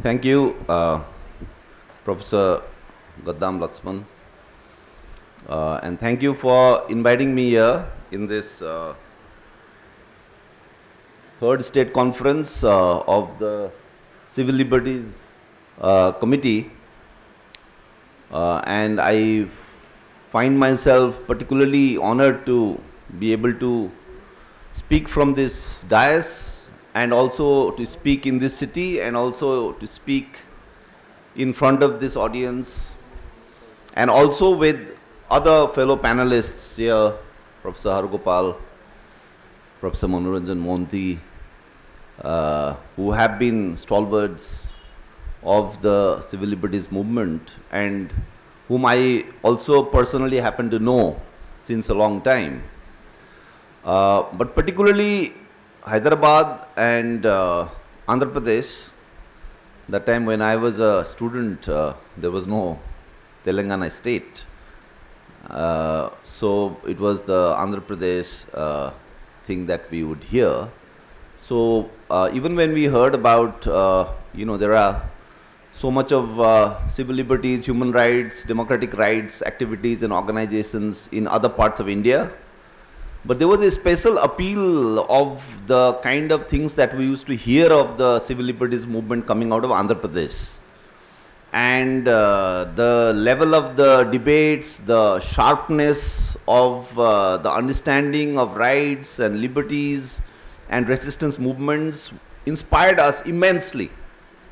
Thank you, Professor Gaddam Laxman, and thank you for inviting me here in this third state conference of the Civil Liberties Committee, and I find myself particularly honored to be able to speak from this dais and also to speak in this city and also to speak in front of this audience and also with other fellow panelists here, Professor Hargopal, Professor Manoranjan Monti, who have been stalwarts of the civil liberties movement and whom I also personally happen to know since a long time. But particularly Hyderabad and Andhra Pradesh, that time when I was a student, there was no Telangana state. So it was the Andhra Pradesh thing that we would hear. So even when we heard about, there are so much of civil liberties, human rights, democratic rights, activities and organizations in other parts of India, but there was a special appeal of the kind of things that we used to hear of the civil liberties movement coming out of Andhra Pradesh. And the level of the debates, the sharpness of the understanding of rights and liberties and resistance movements inspired us immensely.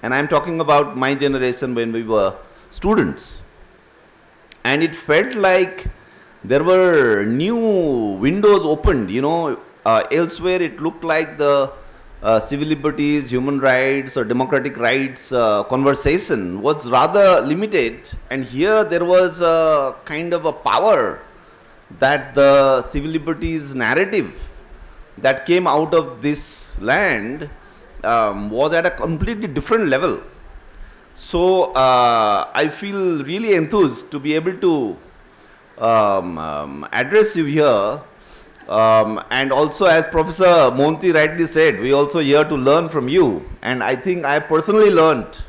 And I'm talking about my generation when we were students. And it felt like there were new windows opened, elsewhere it looked like the civil liberties, human rights or democratic rights conversation was rather limited, and here there was a kind of a power that the civil liberties narrative that came out of this land was at a completely different level. So I feel really enthused to be able to address you here, and also as Professor Monti rightly said, we also here to learn from you, and I think I personally learned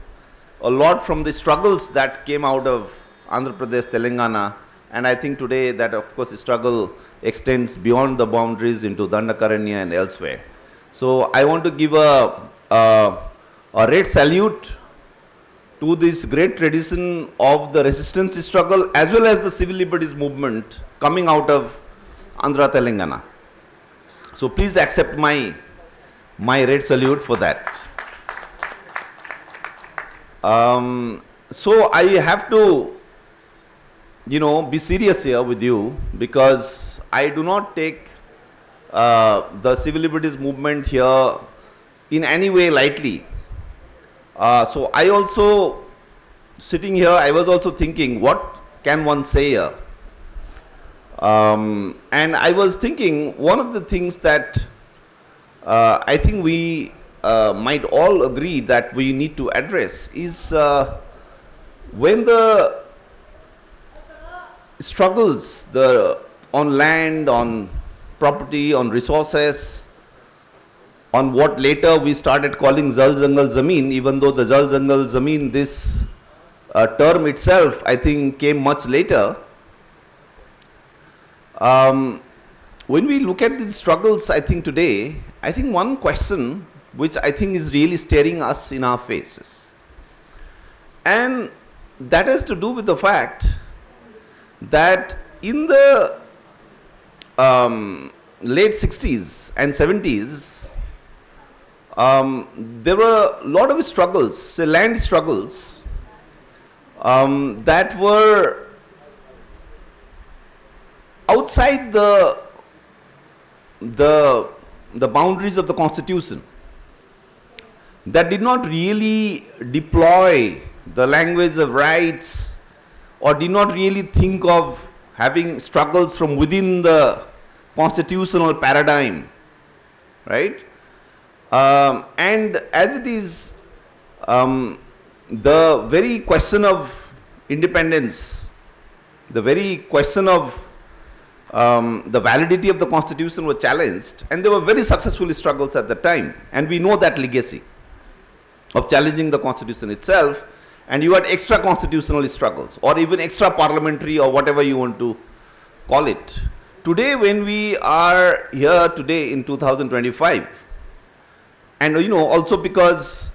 a lot from the struggles that came out of Andhra Pradesh, Telangana, and I think today that of course the struggle extends beyond the boundaries into Dandakaranya and elsewhere. So I want to give a red salute to this great tradition of the resistance struggle as well as the civil liberties movement coming out of Andhra Telangana. So please accept my red salute for that. So I have to, be serious here with you because I do not take the civil liberties movement here in any way lightly. So I also, sitting here, I was also thinking, what can one say here? And I was thinking, one of the things that I think we might all agree that we need to address is when the struggles on land, on property, on resources, on what later we started calling Jal Jangal Zameen, even though the Jal Jangal Zameen, this term itself, I think came much later. When we look at these struggles, I think today, I think one question which I think is really staring us in our faces, and that has to do with the fact that in the late 60s and 70s, there were a lot of struggles, land struggles, that were outside the boundaries of the Constitution, that did not really deploy the language of rights or did not really think of having struggles from within the constitutional paradigm, right? And as it is, the very question of independence, the very question of the validity of the Constitution was challenged, and there were very successful struggles at the time, and we know that legacy. of challenging the constitution itself, and you had extra constitutional struggles or even extra parliamentary or whatever you want to call it. Today, when we are here today in 2025, and also because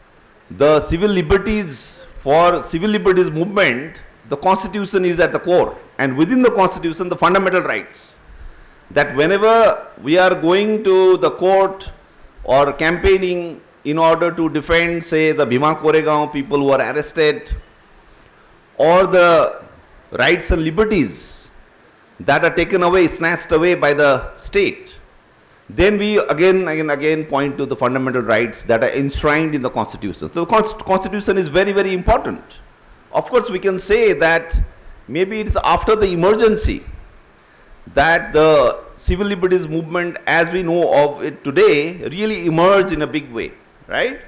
the civil liberties, for civil liberties movement, the constitution is at the core, and within the constitution the fundamental rights, that whenever we are going to the court or campaigning in order to defend, say, the Bhima Koregaon people who are arrested, or the rights and liberties that are taken away, snatched away by the state, then we again point to the fundamental rights that are enshrined in the constitution. So the constitution is very, very important. Of course, we can say that maybe it's after the emergency that the civil liberties movement as we know of it today really emerged in a big way, right?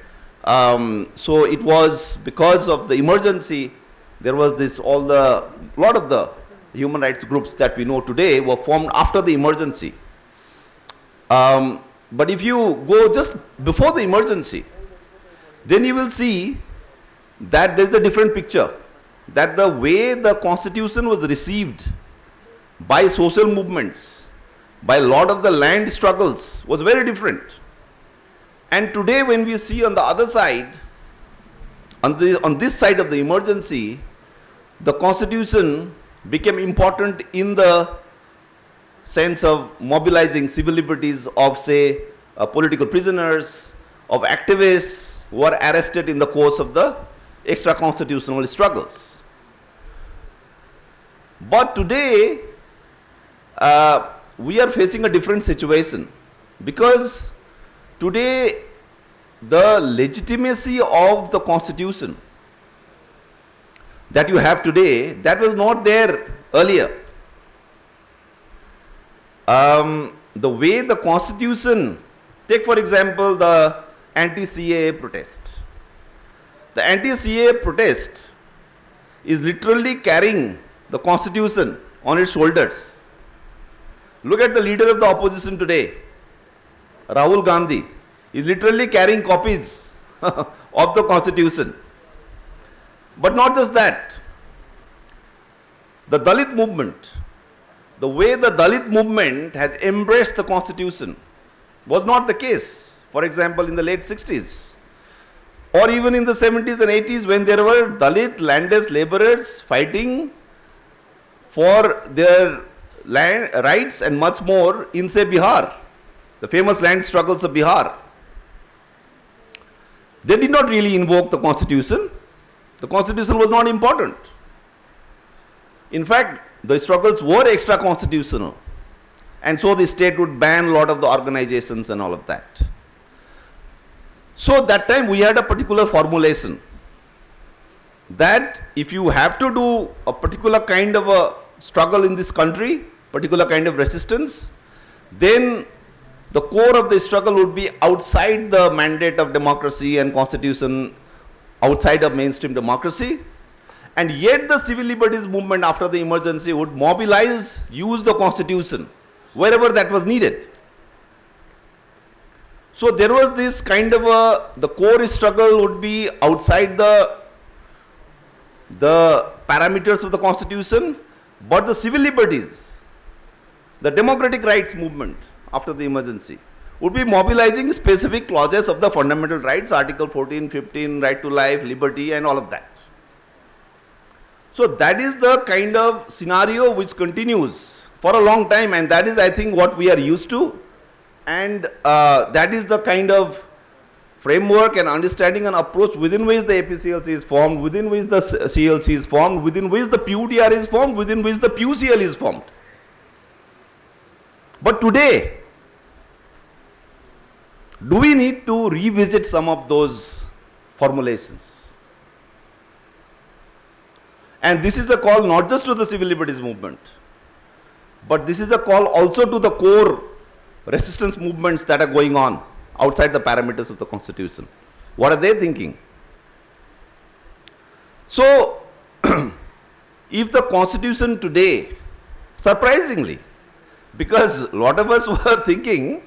So it was because of the emergency, there was this, lot of the human rights groups that we know today were formed after the emergency. But if you go just before the emergency, then you will see that there is a different picture, that the way the constitution was received by social movements, by a lot of the land struggles, was very different. And today when we see on the other side, on this side of the emergency, the constitution became important in the sense of mobilizing civil liberties of, say, political prisoners, of activists who were arrested in the course of the extra constitutional struggles. But today we are facing a different situation, because today the legitimacy of the constitution that you have today, that was not there earlier. The way the constitution, take for example the anti-CAA protest. The anti-CAA protest is literally carrying the constitution on its shoulders. Look at the leader of the opposition today, Rahul Gandhi, is literally carrying copies of the constitution. But not just that, the Dalit movement, the way the Dalit movement has embraced the constitution was not the case, for example, in the late 60s, or even in the 70s and 80s, when there were Dalit landless laborers fighting for their land rights and much more in, say, Bihar, the famous land struggles of Bihar. They did not really invoke the constitution. The constitution was not important. In fact, the struggles were extra constitutional, and so the state would ban a lot of the organizations and all of that. So that time we had a particular formulation that if you have to do a particular kind of a struggle in this country, particular kind of resistance, then the core of the struggle would be outside the mandate of democracy and constitution, outside of mainstream democracy. And yet the civil liberties movement after the emergency would mobilize, use the constitution wherever that was needed. So there was this kind of the core struggle would be outside the parameters of the constitution, but the civil liberties, the democratic rights movement after the emergency would be mobilizing specific clauses of the fundamental rights, Article 14, 15, right to life, liberty, and all of that. So that is the kind of scenario which continues for a long time, and that is, I think, what we are used to, and that is the kind of framework and understanding and approach within which the APCLC is formed, within which the CLC is formed, within which the PUDR is formed, within which the PUCL is formed. But today, do we need to revisit some of those formulations? And this is a call not just to the civil liberties movement, but this is a call also to the core resistance movements that are going on outside the parameters of the constitution. What are they thinking? So, if the constitution today, surprisingly, because a lot of us were thinking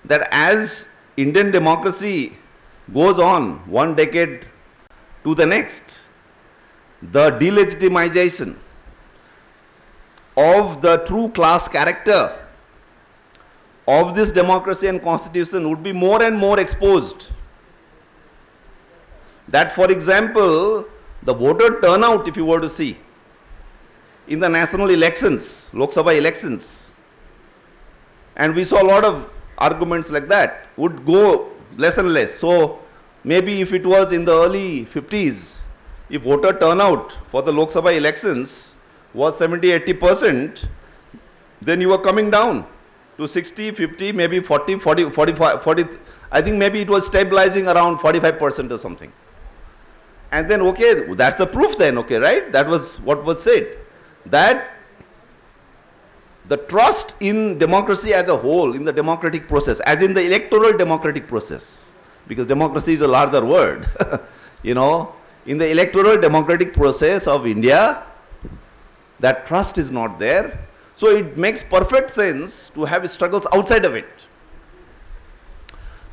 that as Indian democracy goes on one decade to the next, the delegitimization of the true class character of this democracy and constitution would be more and more exposed. That, for example, the voter turnout, if you were to see, in the national elections, Lok Sabha elections, and we saw a lot of arguments like that, would go less and less. So maybe if it was in the early 50s, if voter turnout for the Lok Sabha elections was 70-80%, then you were coming down to 60, 50, maybe 40, 40, 45, 40, I think maybe it was stabilizing around 45% or something. And then, okay, that's the proof then, okay, right? That was what was said. That the trust in democracy as a whole, in the democratic process, as in the electoral democratic process, because democracy is a larger word, you know, in the electoral democratic process of India, that trust is not there. So it makes perfect sense to have struggles outside of it.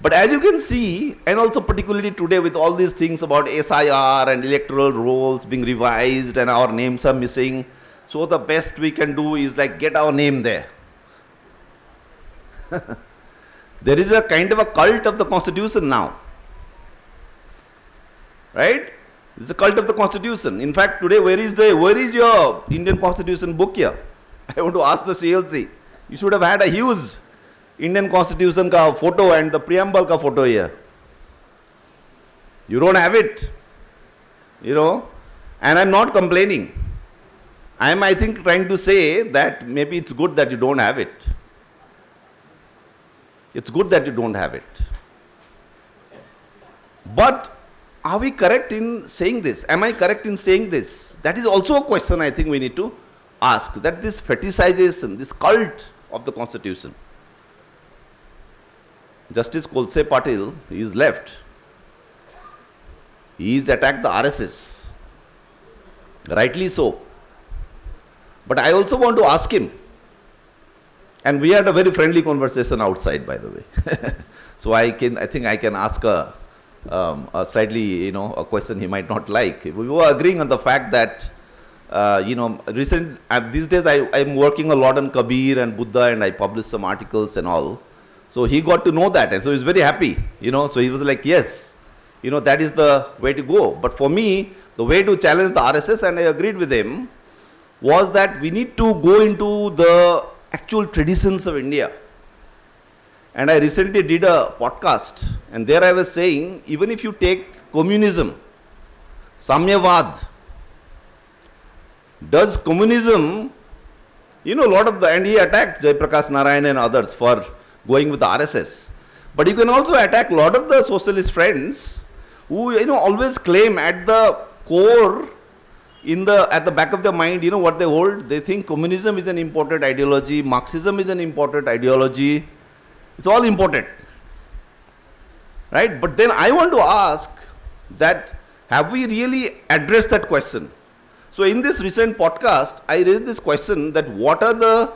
But as you can see, and also particularly today with all these things about SIR and electoral rolls being revised and our names are missing, so the best we can do is like get our name there. There is a kind of a cult of the constitution now. Right? It's a cult of the constitution. In fact, today where is your Indian constitution book here? I want to ask the CLC. You should have had a huge Indian constitution ka photo and the preamble ka photo here. You don't have it, you know, and I'm not complaining. I think, trying to say that maybe it's good that you don't have it. It's good that you don't have it. But are we correct in saying this? Am I correct in saying this? That is also a question I think we need to ask, that this fetishization, this cult of the constitution. Justice Kolse Patil, he is left. He is attacked the RSS. Rightly so. But I also want to ask him, and we had a very friendly conversation outside, by the way. So I think I can ask a slightly, you know, a question he might not like. We were agreeing on the fact that, you know, these days I'm working a lot on Kabir and Buddha, and I publish some articles and all. So he got to know that, and so he's very happy, you know. So he was like, yes, you know, that is the way to go. But for me, the way to challenge the RSS, and I agreed with him, was that we need to go into the actual traditions of India. And I recently did a podcast, and there I was saying, even if you take communism, Samyavad, does communism, you know, a lot of the, and he attacked Jaiprakash Narayan and others for going with the RSS. But you can also attack a lot of the socialist friends who, you know, always claim at the core, at the back of their mind, you know what they hold? They think communism is an important ideology, Marxism is an important ideology. It's all important. Right? But then I want to ask that, have we really addressed that question? So in this recent podcast, I raised this question that what are the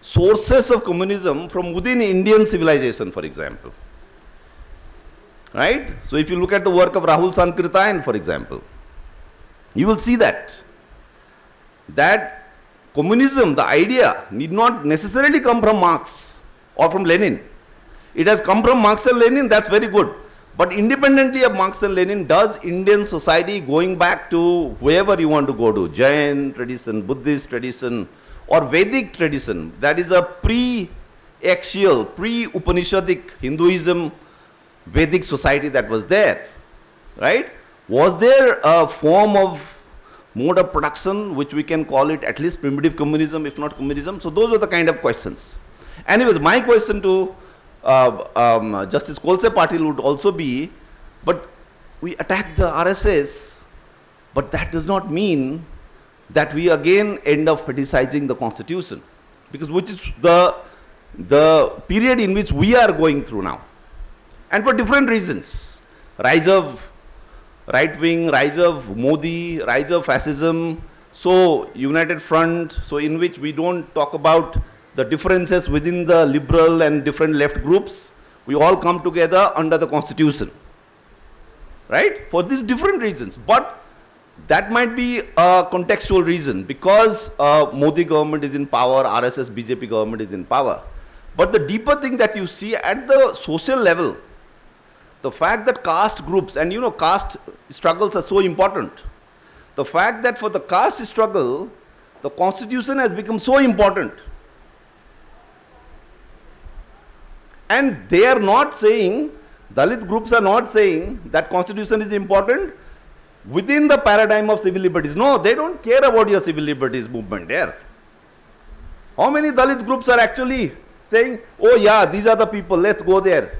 sources of communism from within Indian civilization, for example. Right? So if you look at the work of Rahul Sankirtan, for example, you will see that communism, the idea, need not necessarily come from Marx or from Lenin. It has come from Marx and Lenin, that's very good. But independently of Marx and Lenin, does Indian society, going back to wherever you want to go to, Jain tradition, Buddhist tradition, or Vedic tradition, that is a pre-axial, pre-Upanishadic Hinduism, Vedic society that was there, right? Was there a form of mode of production which we can call it at least primitive communism, if not communism? So those are the kind of questions. Anyways, my question to Justice Kolse Patil would also be, but we attack the RSS, but that does not mean that we again end up fetishizing the constitution, because which is the period in which we are going through now, and for different reasons. Rise of right wing, rise of Modi, rise of fascism, so United Front, so in which we don't talk about the differences within the liberal and different left groups. We all come together under the constitution. right? For these different reasons. But that might be a contextual reason because Modi government is in power, RSS, BJP government is in power. But the deeper thing that you see at the social level, the fact that caste groups, and caste struggles are so important. The fact that for the caste struggle, the constitution has become so important. And they are not saying, Dalit groups are not saying that constitution is important within the paradigm of civil liberties. No, they don't care about your civil liberties movement there. How many Dalit groups are actually saying, oh yeah, these are the people, let's go there,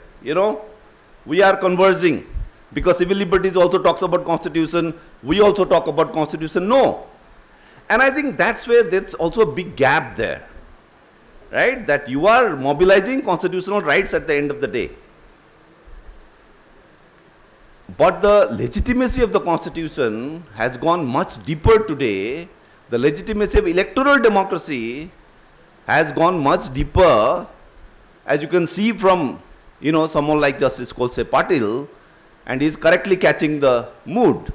we are converging because civil liberties also talks about constitution, we also talk about constitution. No. And I think that's where there's also a big gap there, right? That you are mobilizing constitutional rights at the end of the day. But the legitimacy of the constitution has gone much deeper today. The legitimacy of electoral democracy has gone much deeper, as you can see from, someone like Justice Kolse Patil, and he is correctly catching the mood.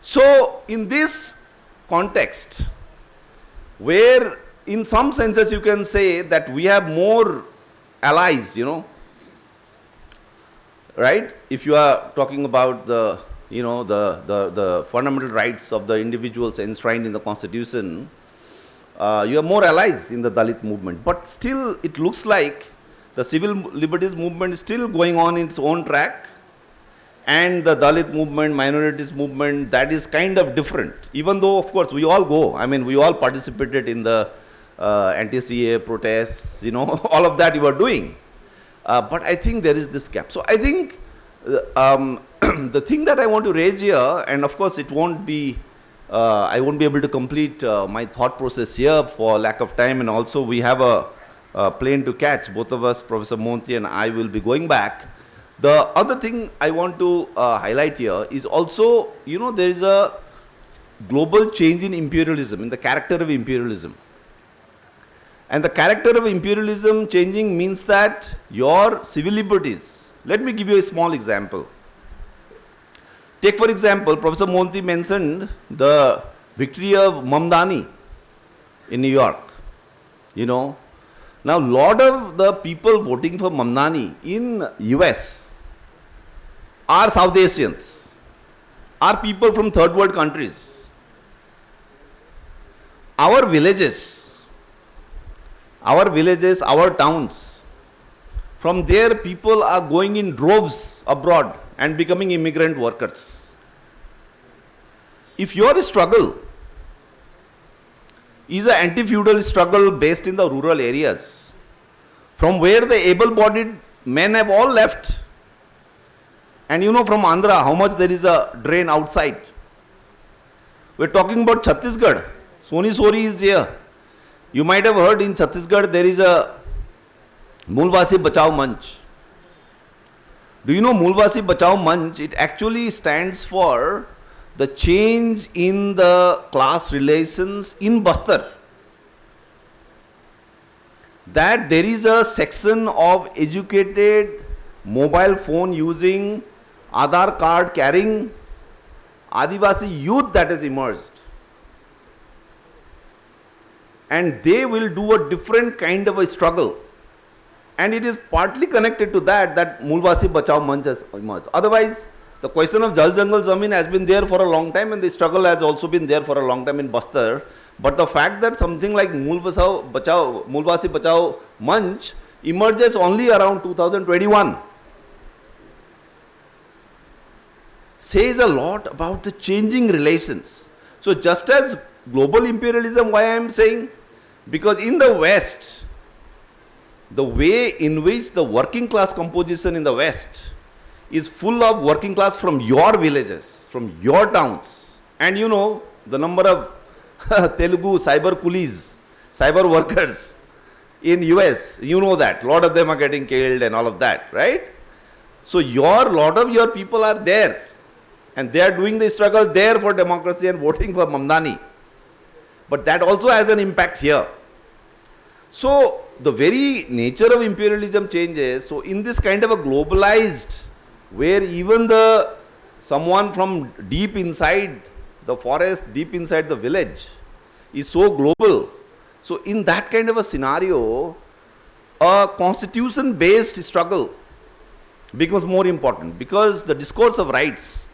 So, in this context, where in some senses you can say that we have more allies, right? If you are talking about the, the fundamental rights of the individuals enshrined in the constitution, you have more allies in the Dalit movement. But still, it looks like the civil liberties movement is still going on its own track, and the Dalit movement, minorities movement, that is kind of different. Even though, of course, we all go. I mean, we all participated in the anti-CA protests, all of that you are doing. But I think there is this gap. So I think the thing that I want to raise here, and of course it won't be, I won't be able to complete my thought process here for lack of time, and also we have a plane to catch. Both of us, Professor Monti and I, will be going back. The other thing I want to highlight here is also, there is a global change in imperialism, in the character of imperialism. And the character of imperialism changing means that your civil liberties, let me give you a small example. Take for example, Professor Monti mentioned the victory of Mamdani in New York. Now a lot of the people voting for Mamdani in US are South Asians, are people from third world countries. Our villages, our towns, from there people are going in droves abroad and becoming immigrant workers. If your struggle is an anti-feudal struggle based in the rural areas, from where the able-bodied men have all left, and from Andhra how much there is a drain outside. We're talking about Chhattisgarh. Soni Sori is here. You might have heard in Chhattisgarh there is a Mulvasi Bachao Manch. Do you know Mulvasi Bachao Manch? It actually stands for the change in the class relations in Bastar. That there is a section of educated, mobile phone using, Aadhaar card carrying Adivasi youth that has emerged. And they will do a different kind of a struggle. And it is partly connected to that Mulvasi Bachao Manch has emerged. Otherwise, the question of Jal Jangal Zameen has been there for a long time, and the struggle has also been there for a long time in Bastar. But the fact that something like Mulvasi Bachao Manch emerges only around 2021 says a lot about the changing relations. So just as global imperialism, why I am saying, because in the West, the way in which the working class composition in the West is full of working class from your villages, from your towns, and the number of Telugu cyber coolies, cyber workers in US, that, lot of them are getting killed and all of that, right? So lot of your people are there, and they are doing the struggle there for democracy and voting for Mamdani. But that also has an impact here. So the very nature of imperialism changes. So in this kind of a globalized, where even the someone from deep inside the forest, deep inside the village is so global. So in that kind of a scenario, a constitution-based struggle becomes more important, because the discourse of rights,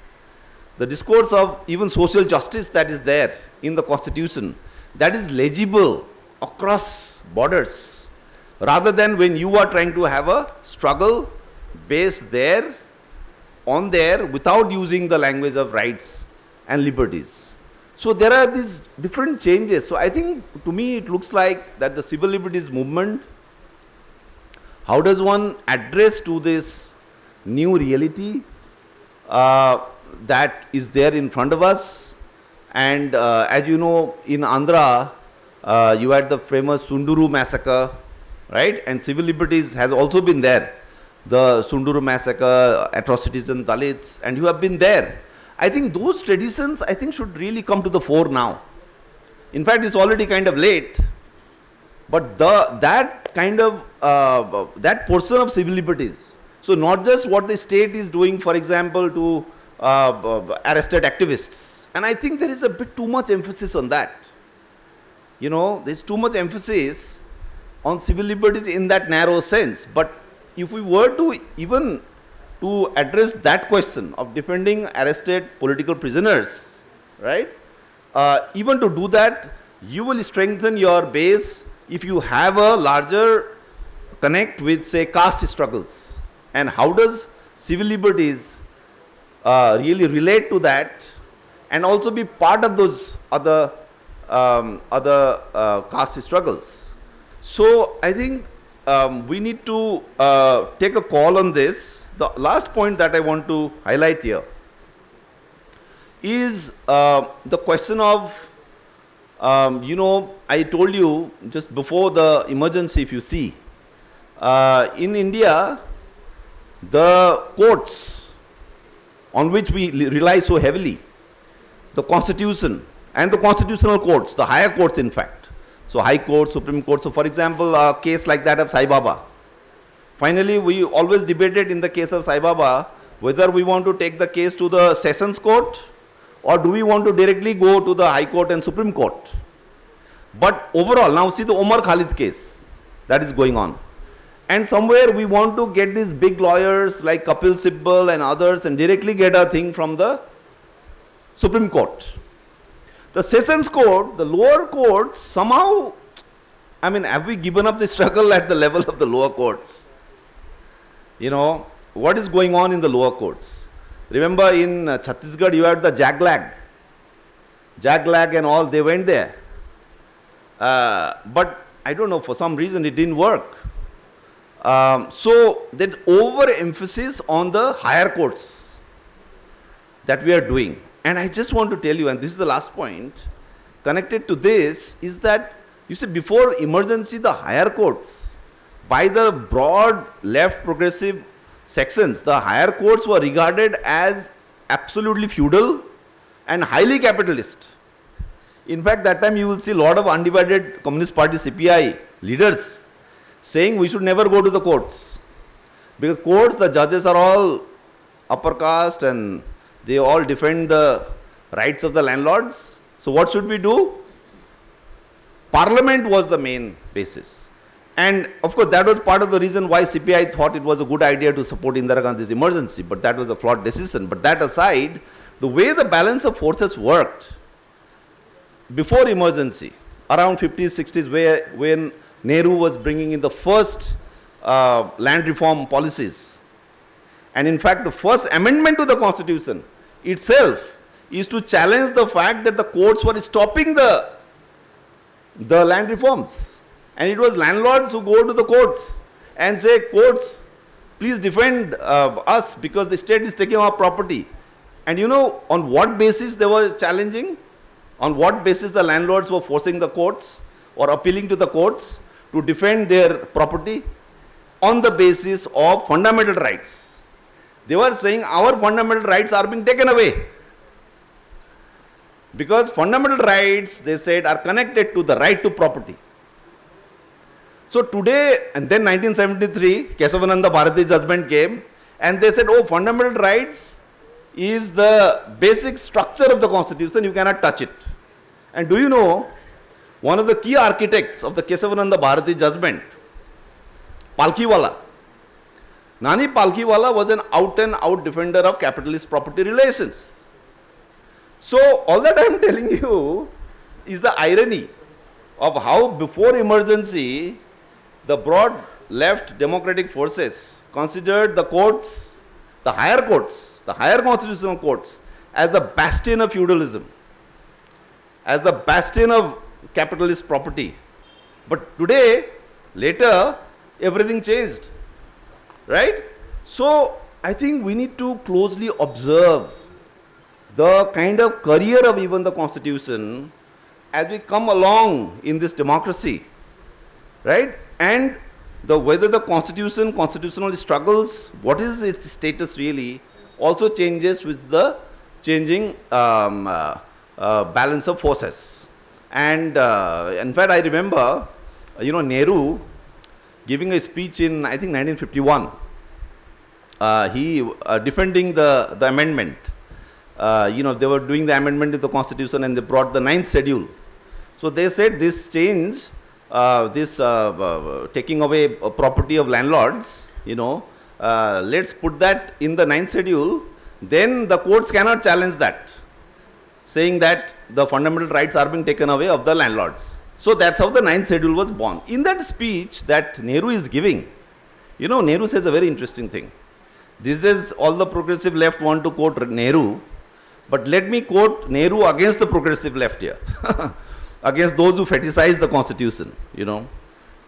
the discourse of even social justice that is there in the constitution, that is legible across borders, rather than when you are trying to have a struggle based there, on there, without using the language of rights and liberties. So there are these different changes. So I think, to me, it looks like that the civil liberties movement, how does one address to this new reality that is there in front of us? And as you know, in Andhra, you had the famous Sunduru massacre, right? And civil liberties has also been there. The Sunduru massacre, atrocities in Dalits, and you have been there. I think those traditions, I think, should really come to the fore now. In fact, it's already kind of late, but that kind of, that portion of civil liberties, so not just what the state is doing, for example, to arrested activists, and I think there is a bit too much emphasis on that. You know, there's too much emphasis on civil liberties in that narrow sense. But if we were to even to address that question of defending arrested political prisoners, right? Even to do that, you will strengthen your base if you have a larger connect with, say, caste struggles. And how does civil liberties really relate to that, and also be part of those other caste struggles? So I think we need to take a call on this. The last point that I want to highlight here is the question of, you know, I told you just before the emergency, if you see, in India, the courts on which we rely so heavily, the constitution and the constitutional courts, the higher courts in fact. So High Court, Supreme Court. So for example, a case like that of Sai Baba. Finally, we always debated in the case of Sai Baba whether we want to take the case to the Sessions Court or do we want to directly go to the High Court and Supreme Court. But overall, now see the Omar Khalid case that is going on. And somewhere we want to get these big lawyers like Kapil Sibal and others and directly get a thing from the Supreme Court. The Sessions Court, the lower courts, somehow, I mean, have we given up the struggle at the level of the lower courts? You know, what is going on in the lower courts? Remember in Chhattisgarh, you had the Jaglag and all, they went there. But I don't know, for some reason it didn't work. So that overemphasis on the higher courts that we are doing. And I just want to tell you, and this is the last point, connected to this, is that, you see, before emergency, the higher courts, by the broad left progressive sections, the higher courts were regarded as absolutely feudal and highly capitalist. In fact, that time you will see a lot of undivided Communist Party CPI leaders saying we should never go to the courts. Because courts, the judges are all upper caste and they all defend the rights of the landlords. So what should we do? Parliament was the main basis. And of course, that was part of the reason why CPI thought it was a good idea to support Indira Gandhi's emergency, but that was a flawed decision. But that aside, the way the balance of forces worked before emergency, around 50s, 60s, when Nehru was bringing in the first land reform policies, and in fact, the first amendment to the constitution itself is to challenge the fact that the courts were stopping the land reforms. And it was landlords who go to the courts and say, courts, please defend us because the state is taking our property. And you know on what basis they were challenging? On what basis the landlords were forcing the courts or appealing to the courts to defend their property? On the basis of fundamental rights. They were saying our fundamental rights are being taken away. Because fundamental rights, they said, are connected to the right to property. So today, and then 1973, Kesavananda Bharati judgment came, and they said, oh, fundamental rights is the basic structure of the constitution. You cannot touch it. And do you know, one of the key architects of the Kesavananda Bharati judgment, Palkhiwala, Nani Palkhiwala was an out and out defender of capitalist property relations. So all that I am telling you is the irony of how before emergency the broad left democratic forces considered the courts, the higher constitutional courts, as the bastion of feudalism, as the bastion of capitalist property. But today, later, everything changed, right? So I think we need to closely observe the kind of career of even the constitution as we come along in this democracy, right? And whether the constitution, constitutional struggles, what is its status really, also changes with the changing balance of forces. And in fact, I remember, Nehru giving a speech in, I think, 1951. He defending the amendment. They were doing the amendment to the constitution and they brought the 9th schedule. So they said this change, taking away property of landlords, let's put that in the 9th schedule, then the courts cannot challenge that, saying that the fundamental rights are being taken away of the landlords. So that's how the 9th schedule was born. In that speech that Nehru is giving, Nehru says a very interesting thing. These days all the progressive left want to quote Nehru, but let me quote Nehru against the progressive left here. Against those who fetishize the constitution, You don't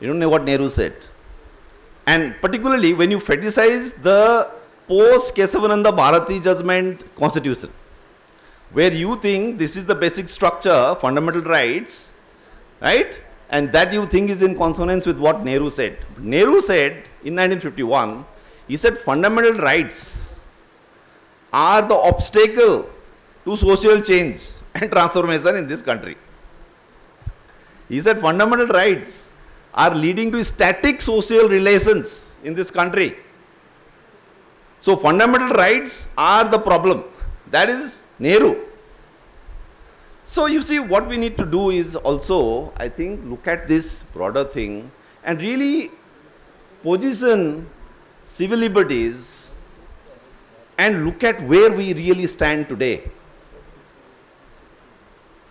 know what Nehru said. And particularly when you fetishize the post-Kesavananda Bharati judgment constitution, where you think this is the basic structure, fundamental rights, right? And that you think is in consonance with what Nehru said. Nehru said in 1951, he said fundamental rights are the obstacle to social change and transformation in this country. He said fundamental rights are leading to static social relations in this country. So fundamental rights are the problem. That is Nehru. So you see, what we need to do is also, I think, look at this broader thing and really position civil liberties and look at where we really stand today.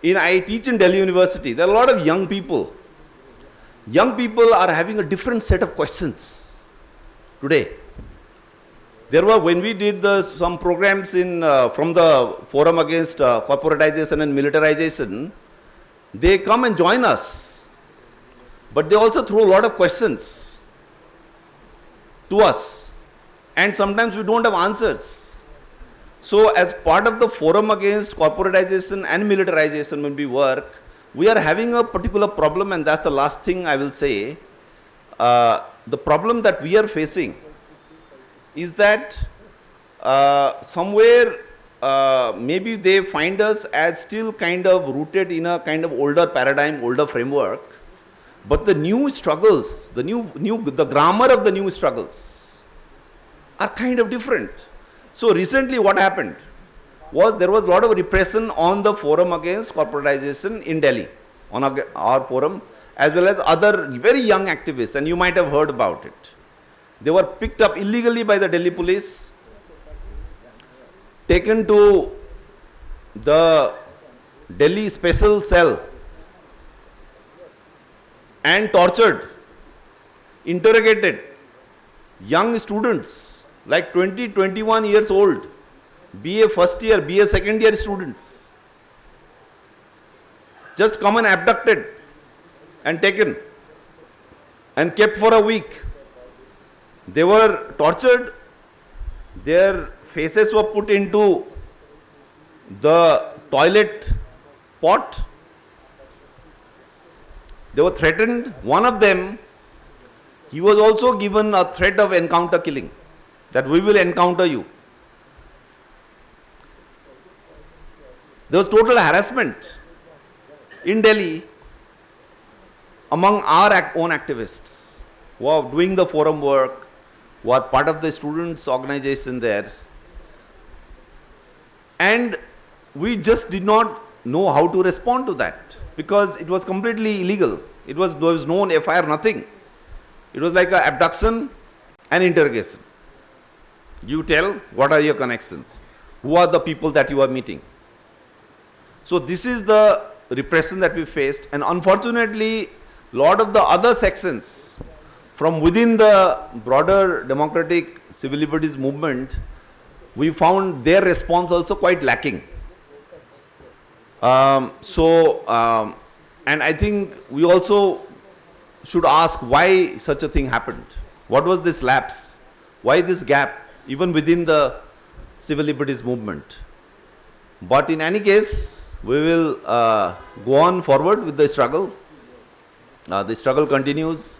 I teach in Delhi University. There are a lot of young people. Young people are having a different set of questions today. There were, when we did some programs from the Forum Against Corporatization and Militarization, they come and join us. But they also throw a lot of questions to us. And sometimes we don't have answers. So as part of the Forum Against Corporatization and Militarization when we work, we are having a particular problem, and that's the last thing I will say. The problem that we are facing is that somewhere maybe they find us as still kind of rooted in a kind of older paradigm, older framework, but the new struggles, the grammar of the new struggles are kind of different. So recently what happened was there was a lot of repression on the Forum Against Corporatization in Delhi, on our forum, as well as other very young activists, and you might have heard about it. They were picked up illegally by the Delhi police, taken to the Delhi special cell and tortured, interrogated. Young students like 20, 21 years old, BA first year, BA second year students, just come and abducted and taken and kept for a week. They were tortured, their faces were put into the toilet pot, they were threatened. One of them, he was also given a threat of encounter killing, that we will encounter you. There was total harassment in Delhi among our own activists who are doing the forum work, who are part of the students' organization there. And we just did not know how to respond to that because it was completely illegal. There was no FIR, nothing. It was like an abduction and interrogation. You tell what are your connections, who are the people that you are meeting. So this is the repression that we faced, and unfortunately, lot of the other sections from within the broader democratic civil liberties movement, we found their response also quite lacking. And I think we also should ask why such a thing happened. What was this lapse? Why this gap, even within the civil liberties movement? But in any case, we will go on forward with the struggle. The struggle continues.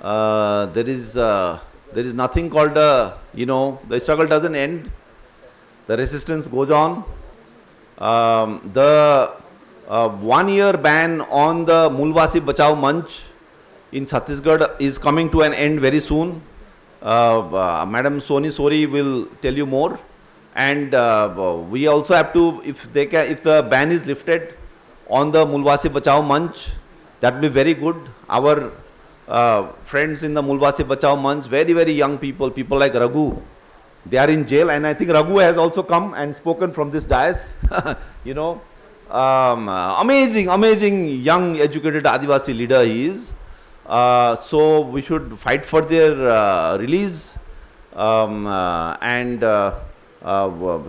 There is nothing called the struggle doesn't end. The resistance goes on. The 1 year ban on the Mulwasi Bachao Manch in Chhattisgarh is coming to an end very soon. Madam Soni Sori will tell you more. And we also have to, if the ban is lifted on the Mulwasi Bachao Manch, that will be very good. Our friends in the Mulwasi Bachao Manch, very, very young people like Raghu, they are in jail, and I think Raghu has also come and spoken from this dais. Amazing young educated Adivasi leader he is. So we should fight for their release, and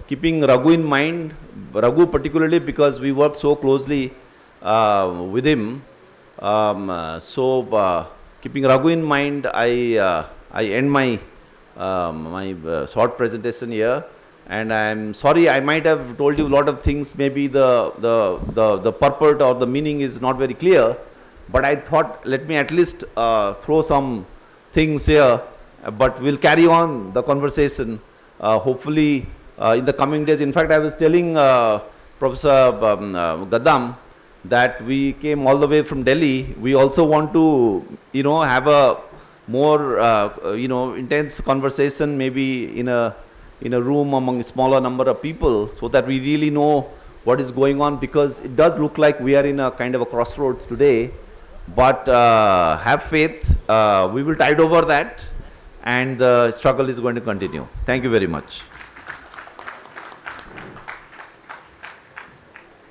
keeping Raghu in mind, Raghu particularly because we work so closely with him. Keeping Raghu in mind, I end my short presentation here, and I'm sorry I might have told you a lot of things. Maybe the purport or the meaning is not very clear, but I thought let me at least throw some things here. But we'll carry on the conversation hopefully in the coming days. In fact, I was telling Professor Gaddam that we came all the way from Delhi. We also want to have a more intense conversation, maybe in a room among a smaller number of people, so that we really know what is going on, because it does look like we are in a kind of a crossroads today. But have faith, we will tide over that, and the struggle is going to continue. Thank you very much.